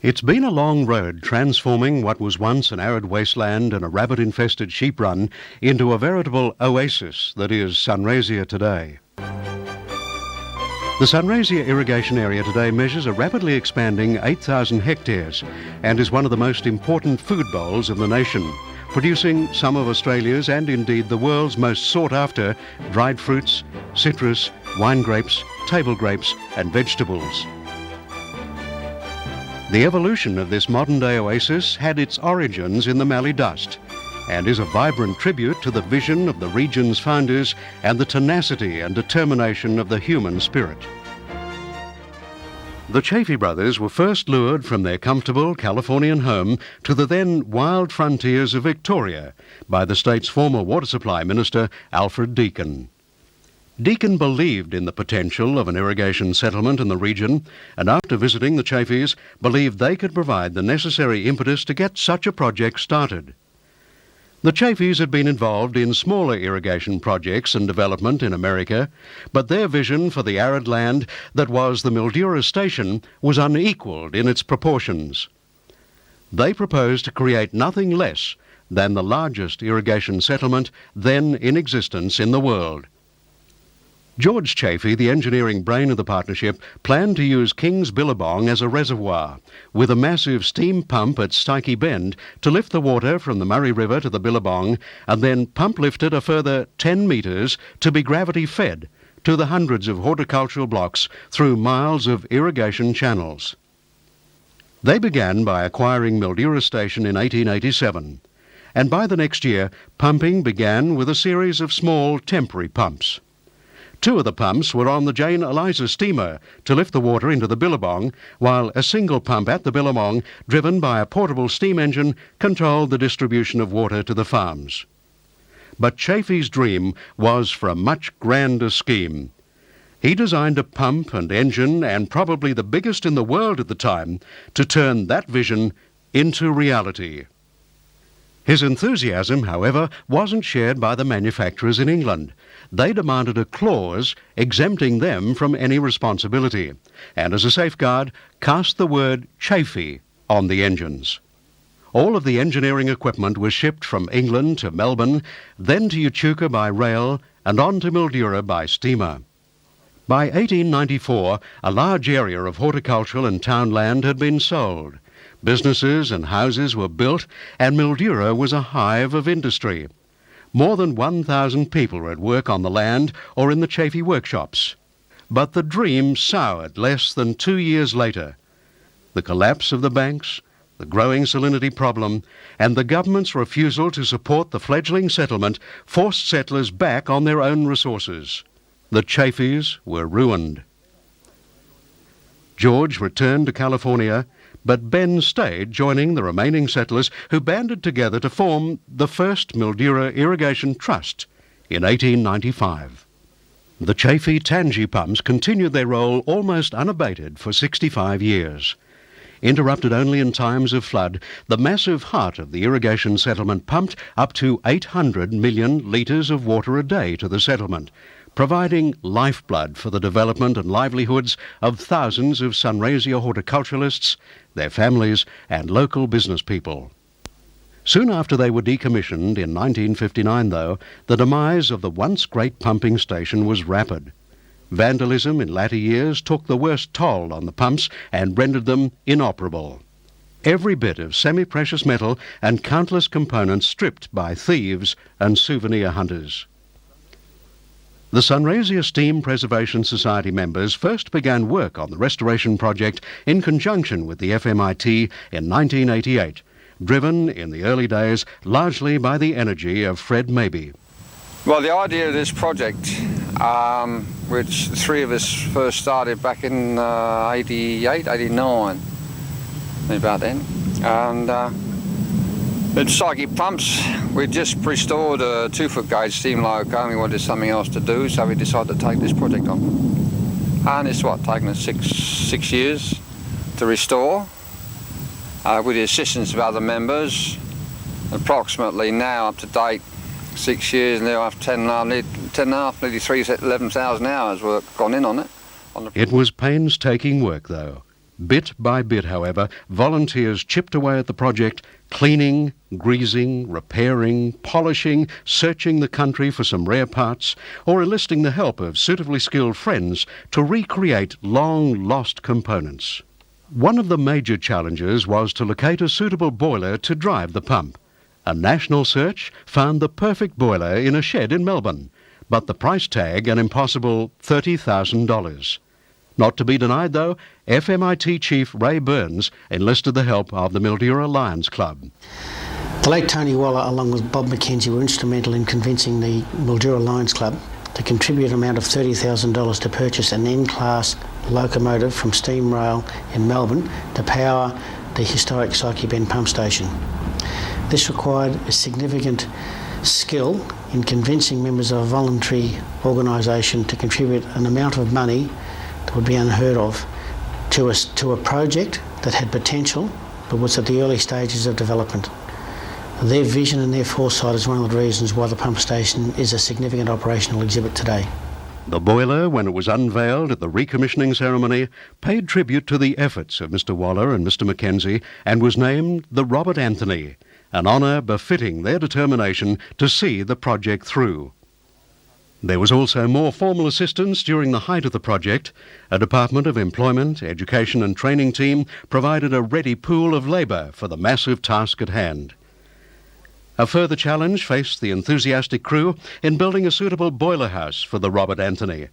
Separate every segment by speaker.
Speaker 1: It's been a long road transforming what was once an arid wasteland and a rabbit-infested sheep run into a veritable oasis that is Sunraysia today. The Sunraysia irrigation area today measures a rapidly expanding 8,000 hectares and is one of the most important food bowls of the nation, producing some of Australia's and indeed the world's most sought-after dried fruits, citrus, wine grapes, table grapes and vegetables. The evolution of this modern-day oasis had its origins in the Mallee dust and is a vibrant tribute to the vision of the region's founders and the tenacity and determination of the human spirit. The Chaffee brothers were first lured from their comfortable Californian home to the then wild frontiers of Victoria by the state's former water supply minister, Alfred Deakin. Deakin believed in the potential of an irrigation settlement in the region and after visiting the Chaffees believed they could provide the necessary impetus to get such a project started. The Chaffees had been involved in smaller irrigation projects and development in America, but their vision for the arid land that was the Mildura station was unequalled in its proportions. They proposed to create nothing less than the largest irrigation settlement then in existence in the world. George Chaffee, the engineering brain of the partnership, planned to use King's Billabong as a reservoir, with a massive steam pump at Psyche Bend to lift the water from the Murray River to the Billabong, and then pump lift it a further 10 metres to be gravity-fed to the hundreds of horticultural blocks through miles of irrigation channels. They began by acquiring Mildura Station in 1887, and by the next year, pumping began with a series of small temporary pumps. Two of the pumps were on the Jane Eliza steamer to lift the water into the Billabong, while a single pump at the Billabong, driven by a portable steam engine, controlled the distribution of water to the farms. But Chaffee's dream was for a much grander scheme. He designed a pump and engine, and probably the biggest in the world at the time, to turn that vision into reality. His enthusiasm, however, wasn't shared by the manufacturers in England. They demanded a clause exempting them from any responsibility, and as a safeguard, cast the word Chaffee on the engines. All of the engineering equipment was shipped from England to Melbourne, then to Echuca by rail, and on to Mildura by steamer. By 1894, a large area of horticultural and town land had been sold. Businesses and houses were built, and Mildura was a hive of industry. More than 1,000 people were at work on the land or in the Chaffee workshops. But the dream soured less than 2 years later. The collapse of the banks, the growing salinity problem, and the government's refusal to support the fledgling settlement forced settlers back on their own resources. The Chaffees were ruined. George returned to California, but Ben stayed, joining the remaining settlers who banded together to form the first Mildura Irrigation Trust in 1895. The Chaffee-Tangi pumps continued their role almost unabated for 65 years. Interrupted only in times of flood, the massive heart of the irrigation settlement pumped up to 800 million litres of water a day to the settlement, providing lifeblood for the development and livelihoods of thousands of Sunraysia horticulturalists, their families and local business people. Soon after they were decommissioned in 1959, though, the demise of the once great pumping station was rapid. Vandalism in latter years took the worst toll on the pumps and rendered them inoperable. Every bit of semi-precious metal and countless components stripped by thieves and souvenir hunters. The Sunraysia Steam Preservation Society members first began work on the restoration project in conjunction with the FMIT in 1988, driven in the early days largely by the energy of Fred Mabey.
Speaker 2: Well, the idea of this project, which the three of us first started back in 88, 89, about then, and at Psyche Pumps, we just restored a 2-foot gauge steam loco and we wanted something else to do, so we decided to take this project on. And it's taken us six years to restore, with the assistance of other members. Approximately now, up to date, 6 years, now I have 10 and a half, nearly 11,000 hours work gone in on it.
Speaker 1: It was painstaking work, though. Bit by bit, however, volunteers chipped away at the project, cleaning, greasing, repairing, polishing, searching the country for some rare parts, or enlisting the help of suitably skilled friends to recreate long-lost components. One of the major challenges was to locate a suitable boiler to drive the pump. A national search found the perfect boiler in a shed in Melbourne, but the price tag an impossible $30,000. Not to be denied, though, FMIT Chief Ray Burns enlisted the help of the Mildura Lions Club.
Speaker 3: The late Tony Waller, along with Bob McKenzie, were instrumental in convincing the Mildura Lions Club to contribute an amount of $30,000 to purchase an N-class locomotive from Steam Rail in Melbourne to power the historic Psyche Bend Pump Station. This required a significant skill in convincing members of a voluntary organisation to contribute an amount of money that would be unheard of to a project that had potential but was at the early stages of development. Their vision and their foresight is one of the reasons why the pump station is a significant operational exhibit today.
Speaker 1: The boiler, when it was unveiled at the recommissioning ceremony, paid tribute to the efforts of Mr. Waller and Mr. McKenzie and was named the Robert Anthony, an honour befitting their determination to see the project through. There was also more formal assistance during the height of the project. A Department of Employment, Education and Training team provided a ready pool of labour for the massive task at hand. A further challenge faced the enthusiastic crew in building a suitable boiler house for the Robert Anthony.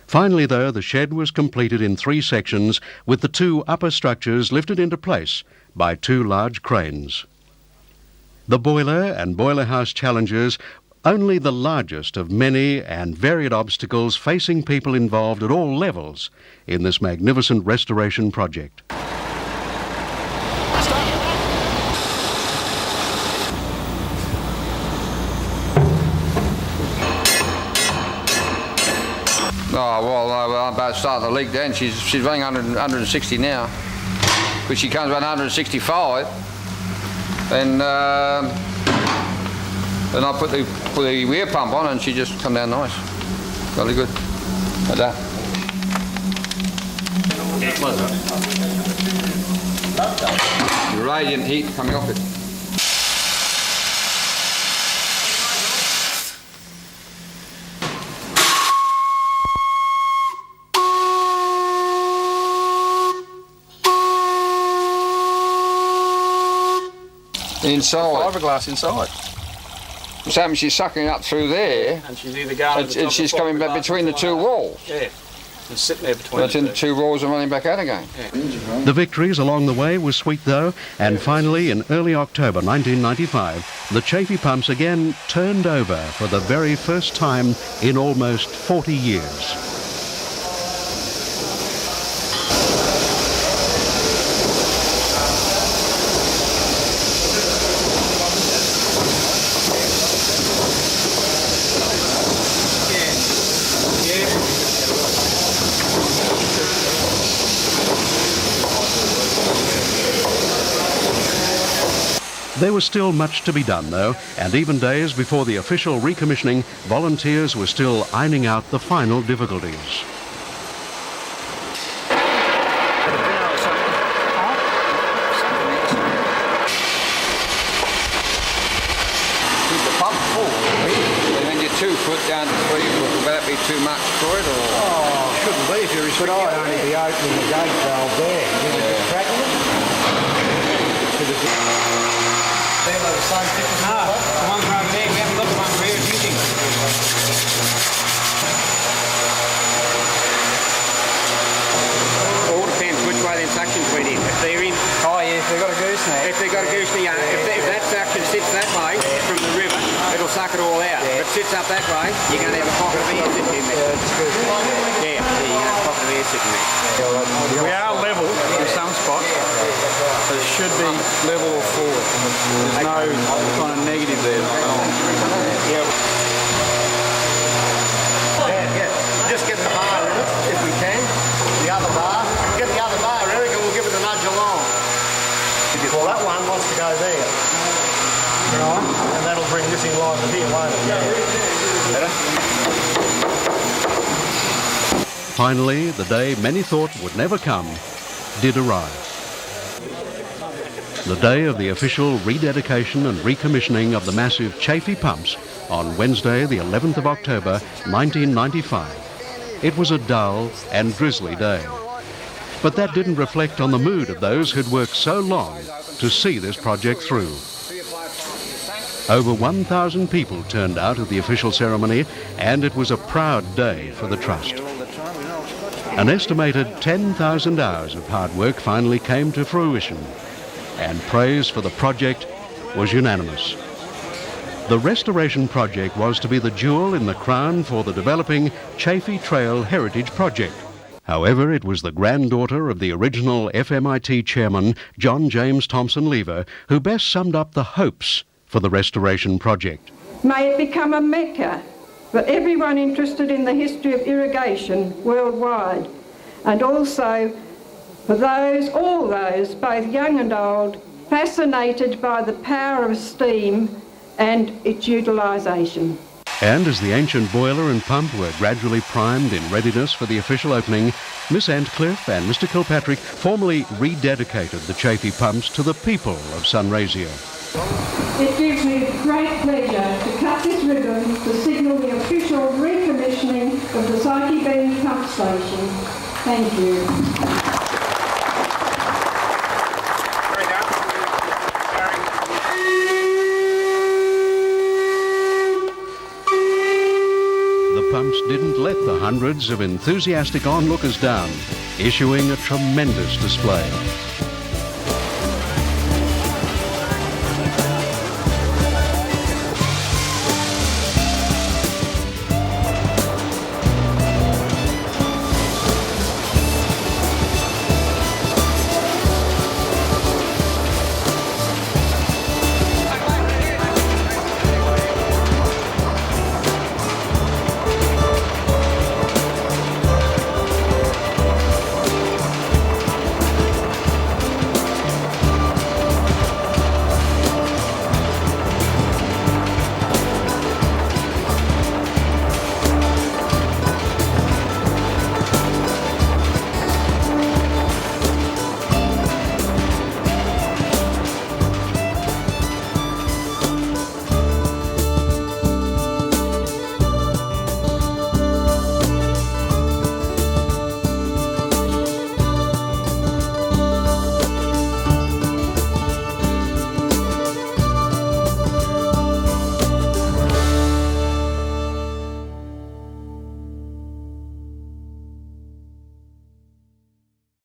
Speaker 1: Finally, though, the shed was completed in 3 sections, with the 2 upper structures lifted into place by 2 large cranes. The boiler and boiler house challenges only the largest of many and varied obstacles facing people involved at all levels in this magnificent restoration project.
Speaker 2: Oh, well, I'm about to start the leak then. She's running 160 now. Because she comes around 165, then I put the rear pump on and she just come down nice. Really good. Like that. The radiant heat coming off it. Inside.
Speaker 4: Fiberglass inside.
Speaker 2: So she's sucking up through there,
Speaker 4: and she's either going
Speaker 2: and she's coming back between the 2 walls.
Speaker 4: Yeah, and sitting there between
Speaker 2: the 2 walls and running back out again.
Speaker 4: Yeah.
Speaker 1: The victories along the way were sweet, though, and finally, in early October 1995, the Chaffey pumps again turned over for the very first time in almost 40 years. There was still much to be done, though, and even days before the official recommissioning, volunteers were still ironing out the final difficulties.
Speaker 2: Keep the pump full, and then you're 2 foot down to 3 foot. Will that be too much for it, or?
Speaker 5: Oh, shouldn't be if you're restricted. But I'd only be opening the gate valve there. You know, just cracking it.
Speaker 4: They're like the same thickness. No, the ones over there, we haven't got the ones we're using. All depends which way them suctions went in. If they're in...
Speaker 5: Oh, yeah, if they've got a gooseneck.
Speaker 4: If they've got a gooseneck, if that suction sits that way from the river, it'll suck it all out. If it sits up that way, you're going to have a pocket of air sitting in there. Yeah, you're going to have a pocket of air sitting there.
Speaker 6: We are level in some spots, so it should be level or forward. There's no kind of negative there.
Speaker 5: Just get the bar in it, if we can. The other bar. Get the other bar, Eric, and we'll give it a nudge along. Well, that one wants to go there. Right. And that'll bring this in line with here, won't it? Yeah. Better?
Speaker 1: Finally, the day many thought would never come did arrive. The day of the official rededication and recommissioning of the massive Chaffey pumps on Wednesday, the 11th of October, 1995. It was a dull and drizzly day. But that didn't reflect on the mood of those who'd worked so long to see this project through. Over 1,000 people turned out at the official ceremony, and it was a proud day for the Trust. An estimated 10,000 hours of hard work finally came to fruition, and praise for the project was unanimous. The restoration project was to be the jewel in the crown for the developing Chaffey Trail Heritage Project. However, it was the granddaughter of the original FMIT chairman, John James Thompson Lever, who best summed up the hopes for the restoration project.
Speaker 7: May it become a mecca for everyone interested in the history of irrigation worldwide, and also for all those, both young and old, fascinated by the power of steam and its utilisation.
Speaker 1: And as the ancient boiler and pump were gradually primed in readiness for the official opening, Miss Antcliffe and Mr Kilpatrick formally rededicated the Chaffey pumps to the people of Sunraysia.
Speaker 7: It gives me great pleasure to cut this ribbon to signal the official recommissioning of the Psyche Bend Pump Station. Thank you.
Speaker 1: The pumps didn't let the hundreds of enthusiastic onlookers down, issuing a tremendous display.